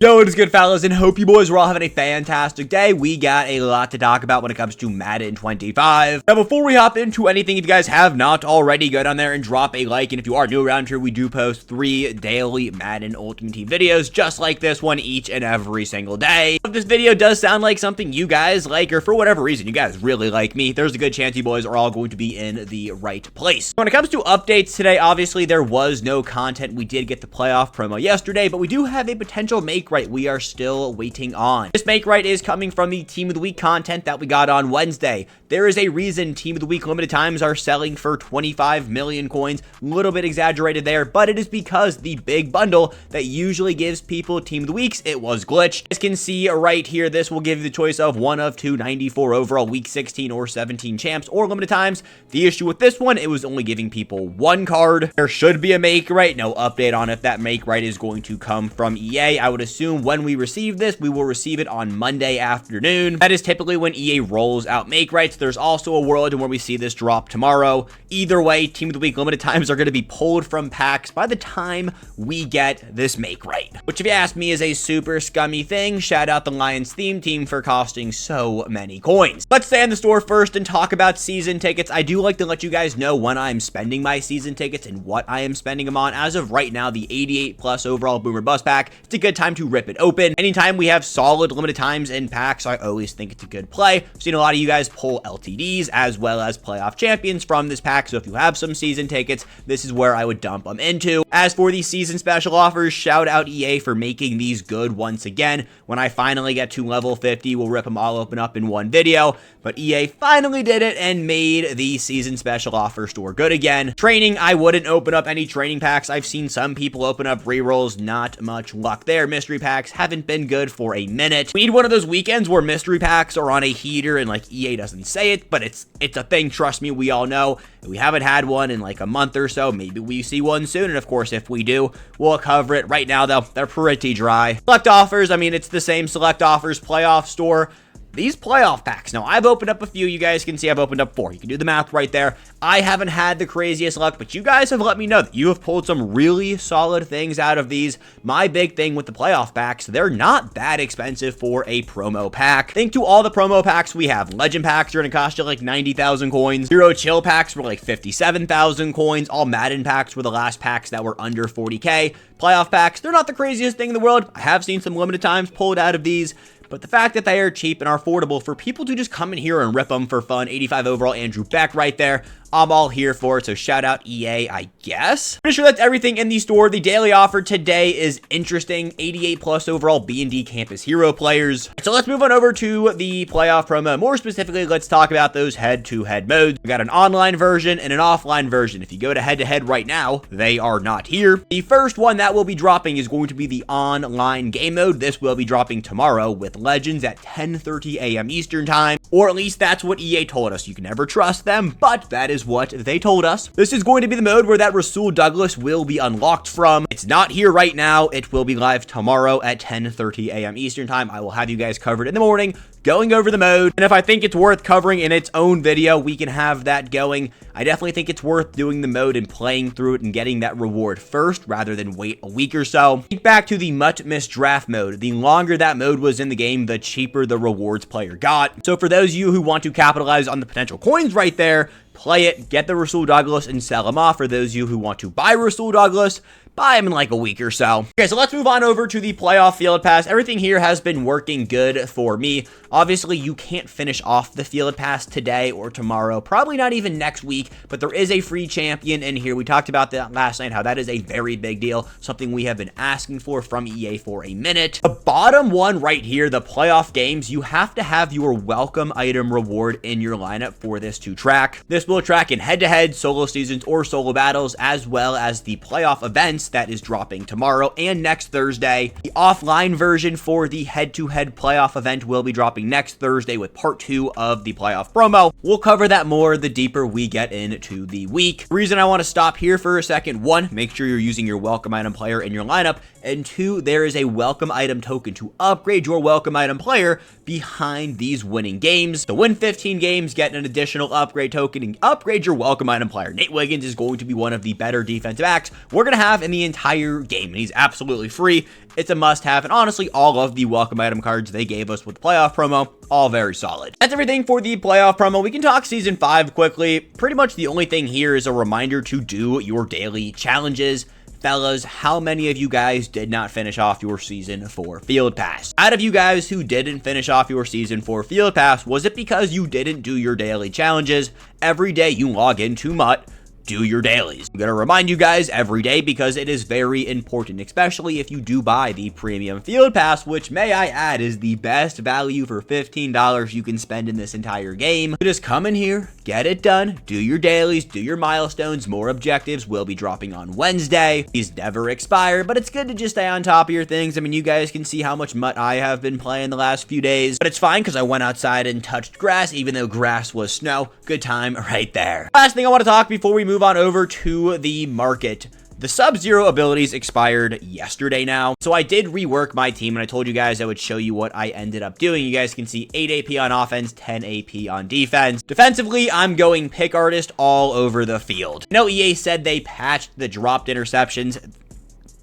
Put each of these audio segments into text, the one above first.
Yo, what is good, fellas, and hope you boys are all having a fantastic day. We got a lot to talk about when it comes to Madden 25. Now, before we hop into anything, if you guys have not already, go down there and drop a like, and if you are new around here, we do post 3 daily Madden Ultimate Team videos, just like this one, each and every single day. If this video does sound like something you guys like, or for whatever reason you guys really like me, there's a good chance you boys are all going to be in the right place. When it comes to updates today, obviously, there was no content. We did get the playoff promo yesterday, but we do have a potential make right we are still waiting on. This make right is coming from the Team of the Week content that we got on Wednesday. There is a reason Team of the Week limited times are selling for 25 million coins. A little bit exaggerated there, but it is because the big bundle that usually gives people Team of the Weeks, it was glitched. As you can see right here, this will give you the choice of one of 294 overall Week 16 or 17 champs or limited times. The issue with this one, it was only giving people one card. There should be a make right. No update on if that make right is going to come from EA. I would assume when we receive this, we will receive it on Monday afternoon. That is typically when EA rolls out make rights. There's also a world in where we see this drop tomorrow. Either way, Team of the Week limited times are going to be pulled from packs by the time we get this make right, which if you ask me is a super scummy thing. Shout out the Lions theme team for costing so many coins. Let's stay in the store first and talk about season tickets. I do like to let you guys know when I'm spending my season tickets and what I am spending them on. As of right now, the 88 plus overall Boomer Bust pack, it's a good time to rip it open. Anytime we have solid limited times in packs, I always think it's a good play. I've seen a lot of you guys pull LTDs as well as playoff champions from this pack, so if you have some season tickets, this is where I would dump them into. As for the season special offers, shout out EA for making these good once again. When I finally get to level 50, we'll rip them all open up in one video, but EA finally did it and made the season special offer store good again. Training, I wouldn't open up any training packs. I've seen some people open up rerolls, not much luck there. Mystery packs haven't been good for a minute. We need one of those weekends where mystery packs are on a heater and like EA doesn't say it, but it's a thing. Trust me, we all know. We haven't had one in like a month or so. Maybe we see one soon, and of course, if we do, we'll cover it. Right now, though, they're pretty dry. Select offers, I mean, it's the same select offers playoff store. These playoff packs, now I've opened up a few. You guys can see I've opened up 4. You can do the math right there. I haven't had the craziest luck, but you guys have let me know that you have pulled some really solid things out of these. My big thing with the playoff packs, they're not that expensive for a promo pack. Think to all the promo packs we have. Legend packs are going to cost you like 90,000 coins. Hero chill packs were like 57,000 coins. All Madden packs were the last packs that were under 40k. Playoff packs, they're not the craziest thing in the world. I have seen some limited times pulled out of these, but the fact that they are cheap and are affordable for people to just come in here and rip them for fun. 85 overall Andrew Beck right there. I'm all here for it, so shout out EA, I guess. Pretty sure that's everything in the store. The daily offer today is interesting. 88 plus overall B&D Campus Hero players. So let's move on over to the playoff promo. More specifically, let's talk about those head-to-head modes. We got an online version and an offline version. If you go to head-to-head right now, they are not here. The first one that will be dropping is going to be the online game mode. This will be dropping tomorrow with Legends at 10:30 a.m. Eastern time, or at least that's what EA told us. You can never trust them, but that is what they told us. This is going to be the mode where that Rasul Douglas will be unlocked from. It's not here right now. It will be live tomorrow at 10:30 a.m. Eastern time. I will have you guys covered in the morning, going over the mode, and if I think it's worth covering in its own video, we can have that going. I definitely think it's worth doing the mode and playing through it and getting that reward first rather than wait a week or so. Back to the much missed draft mode. The longer that mode was in the game, the cheaper the rewards player got. So for those of you who want to capitalize on the potential coins right there, play it, get the Rasul Douglas, and sell them off. For those of you who want to buy Rasul Douglas, buy him in like a week or so. Okay, so let's move on over to the playoff field pass. Everything here has been working good for me. Obviously, you can't finish off the field pass today or tomorrow, probably not even next week, but there is a free champion in here. We talked about that last night, how that is a very big deal, something we have been asking for from EA for a minute. The bottom one right here, the playoff games, you have to have your welcome item reward in your lineup for this to track. This will track in head-to-head, solo seasons, or solo battles, as well as the playoff events that is dropping tomorrow and next Thursday. The offline version for the head-to-head playoff event will be dropping next Thursday with part 2 of the playoff promo. We'll cover that more the deeper we get into the week. The reason I want to stop here for a second, 1, make sure you're using your welcome item player in your lineup, and 2, there is a welcome item token to upgrade your welcome item player behind these winning games. To win 15 games, get an additional upgrade token and upgrade your welcome item player. Nate Wiggins is going to be one of the better defensive backs we're going to have in the entire game, and he's absolutely free. It's a must-have, and honestly, all of the welcome item cards they gave us with the playoff promo, all very solid. That's everything for the playoff promo. We can talk Season 5 quickly. Pretty much the only thing here is a reminder to do your daily challenges. Fellas, how many of you guys did not finish off your Season 4 Field Pass? Out of you guys who didn't finish off your Season 4 Field Pass, was it because you didn't do your daily challenges? Every day you log into Mutt, do your dailies. I'm going to remind you guys every day because it is very important, especially if you do buy the Premium Field Pass, which, may I add, is the best value for $15 you can spend in this entire game. So just come in here, get it done, do your dailies, do your milestones. More objectives will be dropping on Wednesday. These never expire, but it's good to just stay on top of your things. I mean, you guys can see how much Mutt I have been playing the last few days, but it's fine because I went outside and touched grass, even though grass was snow. Good time right there. Last thing I want to talk before we move on over to the market. The Sub-Zero abilities expired yesterday now, so I did rework my team, and I told you guys I would show you what I ended up doing. You guys can see 8 AP on offense, 10 AP on defense. Defensively, I'm going pick artist all over the field. I know EA said they patched the dropped interceptions.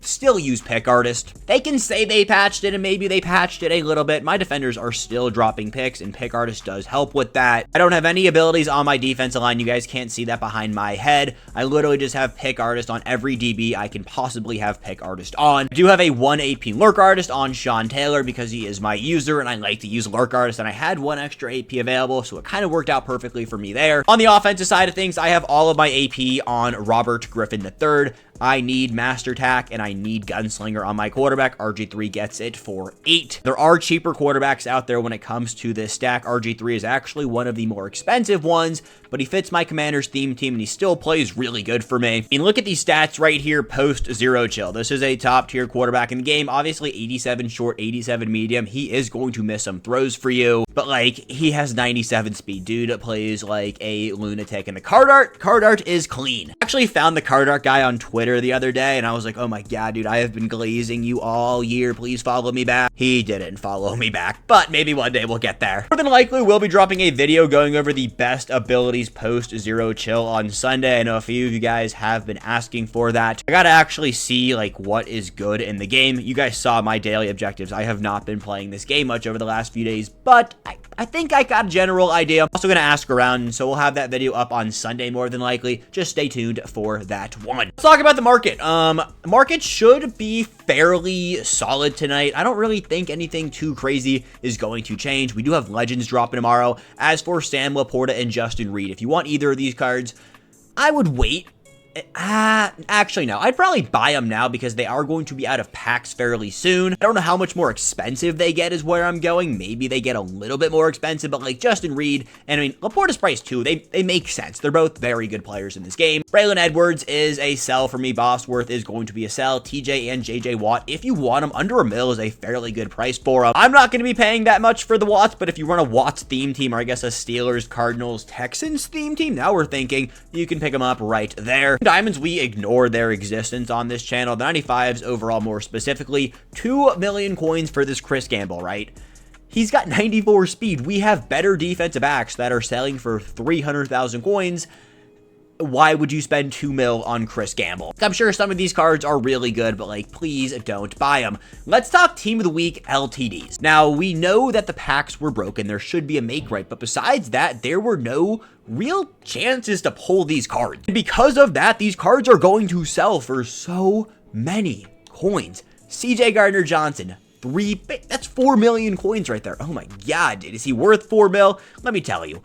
Still use pick artist. They can say they patched it, and maybe they patched it a little bit. My defenders are still dropping picks, and pick artist does help with that. I don't have any abilities on my defensive line. You guys can't see that behind my head. I literally just have pick artist on every DB I can possibly have pick artist on. I do have a 1 AP lurk artist on Sean Taylor because he is my user, and I like to use lurk artist, and I had 1 extra AP available, so it kind of worked out perfectly for me there. On the offensive side of things, I have all of my AP on Robert Griffin III. I need Master Tack and I need Gunslinger on my quarterback. RG3 gets it for 8. There are cheaper quarterbacks out there when it comes to this stack. RG3 is actually one of the more expensive ones, but he fits my Commander's theme team and he still plays really good for me. I mean, look at these stats right here post Zero Chill. This is a top tier quarterback in the game. Obviously 87 short, 87 medium. He is going to miss some throws for you, but like he has 97 speed. Dude plays like a lunatic, and the card art is clean. I actually found the card art guy on Twitter the other day, and I was like, oh my god, dude, I have been glazing you all year. Please follow me back. He didn't follow me back, but maybe one day we'll get there. More than likely, we'll be dropping a video going over the best abilities post Zero Chill on Sunday. I know a few of you guys have been asking for that. I gotta actually see like what is good in the game. You guys saw my daily objectives. I have not been playing this game much over the last few days, but I think I got a general idea. I'm also going to ask around, so we'll have that video up on Sunday more than likely. Just stay tuned for that one. Let's talk about the market. Market should be fairly solid tonight. I don't really think anything too crazy is going to change. We do have Legends dropping tomorrow. As for Sam Laporta and Justin Reed, if you want either of these cards, I would wait. Actually, no. I'd probably buy them now because they are going to be out of packs fairly soon. I don't know how much more expensive they get is where I'm going. Maybe they get a little bit more expensive, but like Justin Reed, and I mean, Laporta's price too, they make sense. They're both very good players in this game. Braylon Edwards is a sell for me. Bosworth is going to be a sell. TJ and JJ Watt, if you want them, under $1 mil is a fairly good price for them. I'm not going to be paying that much for the Watts, but if you run a Watts theme team, or I guess a Steelers, Cardinals, Texans theme team, now we're thinking you can pick them up right there. Diamonds, we ignore their existence on this channel. The 95s overall, more specifically, 2 million coins for this Chris Gamble, right? He's got 94 speed. We have better defensive backs that are selling for 300,000 coins. Why would you spend 2 mil on Chris Gamble? I'm sure some of these cards are really good, but like, please don't buy them. Let's talk Team of the Week LTDs. Now, we know that the packs were broken. There should be a make right, but besides that, there were no real chances to pull these cards. And because of that, these cards are going to sell for so many coins. CJ Gardner-Johnson, that's 4 million coins right there. Oh my god, dude, is he worth 4 mil? Let me tell you.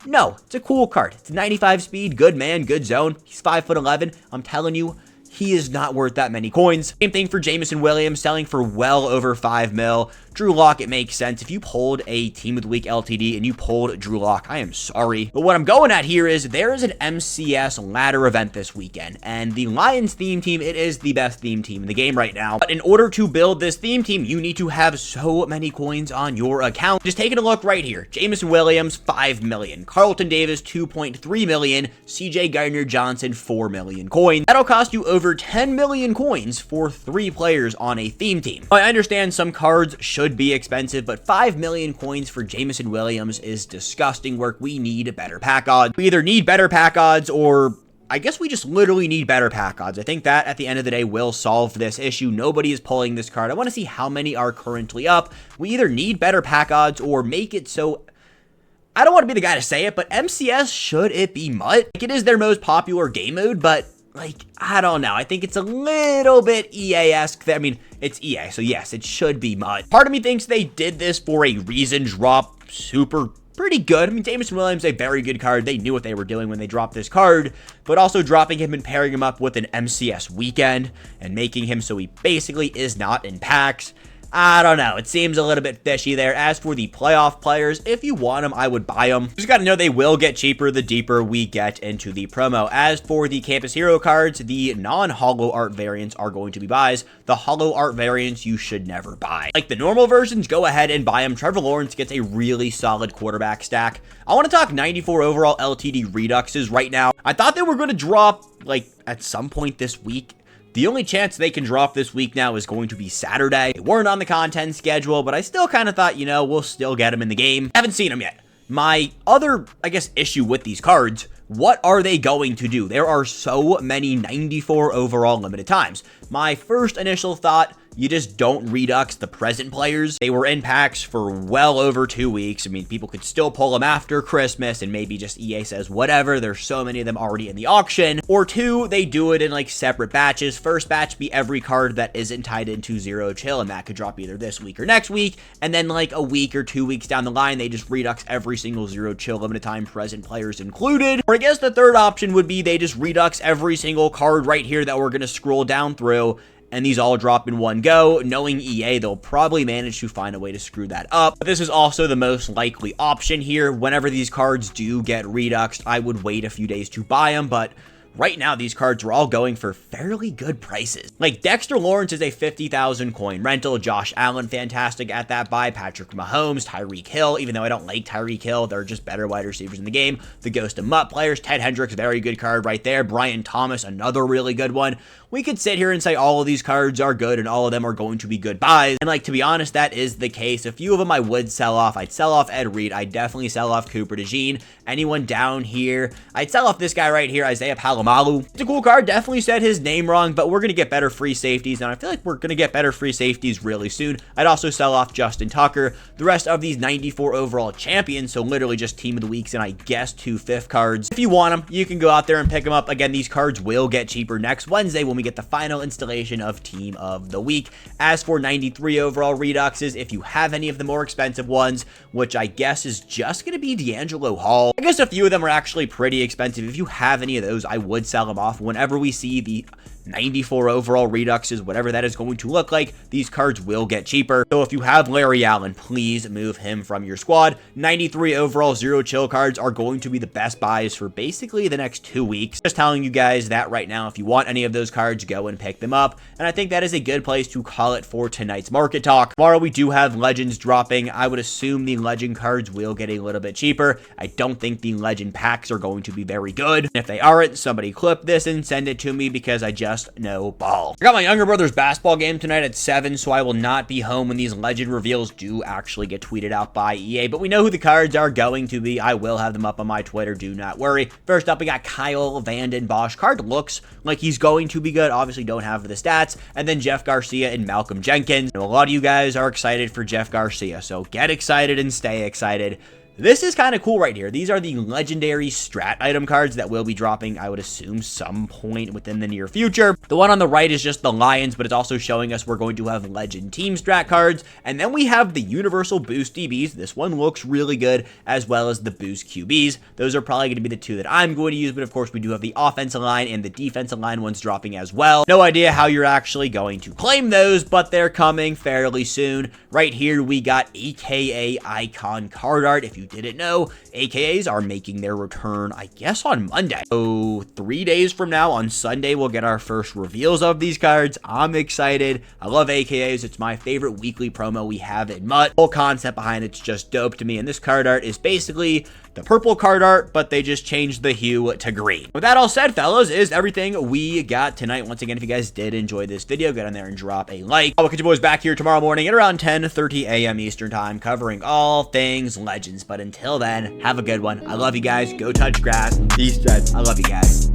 No, it's a cool card. It's 95 speed, good man, good zone. He's 5'11". I'm telling you, he is not worth that many coins. Same thing for Jameson Williams, selling for well over 5 mil. Drew Lock, it makes sense. If you pulled a Team of the Week LTD and you pulled Drew Lock, I am sorry. But what I'm going at here is there is an MCS ladder event this weekend, and the Lions theme team, it is the best theme team in the game right now. But in order to build this theme team, you need to have so many coins on your account. Just taking a look right here. Jameson Williams, 5 million. Carlton Davis, 2.3 million. CJ Gardner-Johnson, 4 million coins. That'll cost you over 10 million coins for 3 players on a theme team. I understand some cards should be expensive, but 5 million coins for Jameson Williams is disgusting work. We need better pack odds. We either need better pack odds, or I guess we just literally need better pack odds. I think that at the end of the day will solve this issue. Nobody is pulling this card. I want to see how many are currently up. We either need better pack odds or make it so, I don't want to be the guy to say it, but MCS, should it be MUT? Like, it is their most popular game mode, but like, I don't know. I think it's a little bit EA-esque. I mean, it's EA, so yes, it should be MUT. Part of me thinks they did this for a reason. Drop pretty good. I mean, Jameson Williams, a very good card. They knew what they were doing when they dropped this card, but also dropping him and pairing him up with an MCS weekend and making him so he basically is not in packs. I don't know. It seems a little bit fishy there. As for the playoff players, if you want them, I would buy them. You just got to know they will get cheaper the deeper we get into the promo. As for the Campus Hero cards, the non-holo art variants are going to be buys. The holo art variants you should never buy. Like the normal versions, go ahead and buy them. Trevor Lawrence gets a really solid quarterback stack. I want to talk 94 overall LTD Reduxes right now. I thought they were going to drop like at some point this week. The only chance they can drop this week now is going to be Saturday. They weren't on the content schedule, but I still kind of thought, you know, we'll still get them in the game. Haven't seen them yet. My other, I guess, issue with these cards, what are they going to do? There are so many 94 overall limited times. My first initial thought, you just don't Redux the present players. They were in packs for well over 2 weeks. I mean, people could still pull them after Christmas, and maybe just EA says, whatever, there's so many of them already in the auction. Or 2, they do it in like separate batches. First batch be every card that isn't tied into Zero Chill, and that could drop either this week or next week. And then like a week or 2 weeks down the line, they just Redux every single Zero Chill limited time present players included. Or I guess the third option would be they just Redux every single card right here that we're going to scroll down through, and these all drop in one go. Knowing EA, they'll probably manage to find a way to screw that up. But this is also the most likely option here. Whenever these cards do get Reduxed, I would wait a few days to buy them, but right now, these cards are all going for fairly good prices. Like, Dexter Lawrence is a 50,000 coin rental. Josh Allen, fantastic at that buy. Patrick Mahomes, Tyreek Hill, even though I don't like Tyreek Hill, they're just better wide receivers in the game. The Ghost of Mutt players, Ted Hendricks, very good card right there. Brian Thomas, another really good one. We could sit here and say all of these cards are good and all of them are going to be good buys. And like, to be honest, that is the case. A few of them I would sell off. I'd sell off Ed Reed. I'd definitely sell off Cooper DeJean. Anyone down here, I'd sell off this guy right here, Isaiah Palomalu. It's a cool card. Definitely said his name wrong, but we're going to get better free safeties, and I feel like we're going to get better free safeties really soon. I'd also sell off Justin Tucker. The rest of these 94 overall champions, so literally just team of the weeks and I guess 2 fifth cards. If you want them, you can go out there and pick them up. Again, these cards will get cheaper next Wednesday when we get the final installation of team of the week. As for 93 overall Reduxes, if you have any of the more expensive ones, which I guess is just going to be D'Angelo Hall. I guess a few of them are actually pretty expensive. If you have any of those, I would sell them off. Whenever we see the 94 overall Reduxes, whatever that is going to look like, these cards will get cheaper. So if you have Larry Allen, please move him from your squad. 93 overall Zero Chill cards are going to be the best buys for basically the next 2 weeks. Just telling you guys that right now. If you want any of those cards, go and pick them up. And I think that is a good place to call it for tonight's market talk. Tomorrow we do have Legends dropping. I would assume the Legend cards will get a little bit cheaper. I don't think the Legend packs are going to be very good. And if they aren't, somebody clip this and send it to me because I just know ball. I got my younger brother's basketball game tonight at 7, so I will not be home when these Legend reveals do actually get tweeted out by EA, but we know who the cards are going to be. I will have them up on my Twitter, do not worry. First up, we got Kyle Vanden Bosch. Card looks like he's going to be good. Obviously don't have the stats. And then Jeff Garcia and Malcolm Jenkins. A lot of you guys are excited for Jeff Garcia, so get excited and stay excited. This is kind of cool right here. These are the legendary strat item cards that will be dropping, I would assume, some point within the near future. The one on the right is just the Lions, but it's also showing us we're going to have legend team strat cards. And then we have the universal boost DBs. This one looks really good, as well as the boost QBs. Those are probably going to be the 2 that I'm going to use, but of course we do have the offensive line and the defensive line ones dropping as well. No idea how you're actually going to claim those, but they're coming fairly soon. Right here we got AKA Icon card art. If you you didn't know, AKAs are making their return, I guess, on Monday. So 3 days from now, on Sunday, we'll get our first reveals of these cards. I'm excited. I love AKAs. It's my favorite weekly promo we have in MUT. The whole concept behind it's just dope to me, and this card art is basically the purple card art, but they just changed the hue to green. With that all said, fellas, is everything we got tonight. Once again, if you guys did enjoy this video, get on there and drop a like. I'll catch you boys back here tomorrow morning at around 10:30 a.m. Eastern time, covering all things Legends. But until then, have a good one. I love you guys. Go touch grass. Peace, Jets. I love you guys.